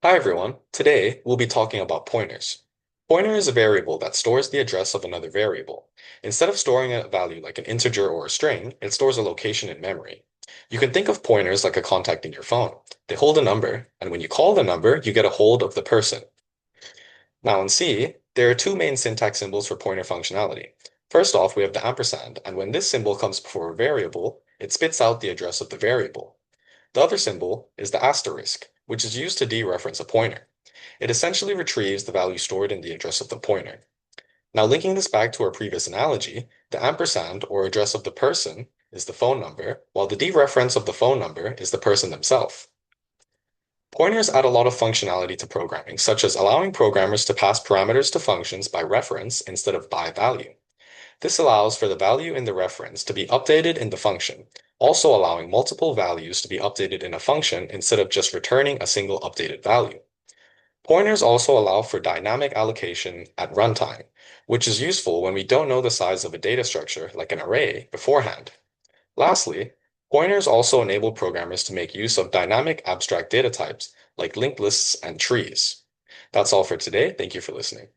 Hi everyone. Today we'll be talking about pointers. Pointer is a variable that stores the address of another variable. Instead of storing a value like an integer or a string, it stores a location in memory. You can think of pointers like a contact in your phone. They hold a number, and when you call the number, you get a hold of the person. Now in C, there are two main syntax symbols for pointer functionality. First off, we have the ampersand, and when this symbol comes before a variable, it spits out the address of the variable. The other symbol is the asterisk, which is used to dereference a pointer. It essentially retrieves the value stored in the address of the pointer. Now, linking this back to our previous analogy, the ampersand or address of the person is the phone number, while the dereference of the phone number is the person themselves. Pointers add a lot of functionality to programming, such as allowing programmers to pass parameters to functions by reference instead of by value. This allows for the value in the reference to be updated in the function, also allowing multiple values to be updated in a function instead of just returning a single updated value. Pointers also allow for dynamic allocation at runtime, which is useful when we don't know the size of a data structure like an array beforehand. Lastly, pointers also enable programmers to make use of dynamic abstract data types like linked lists and trees. That's all for today. Thank you for listening.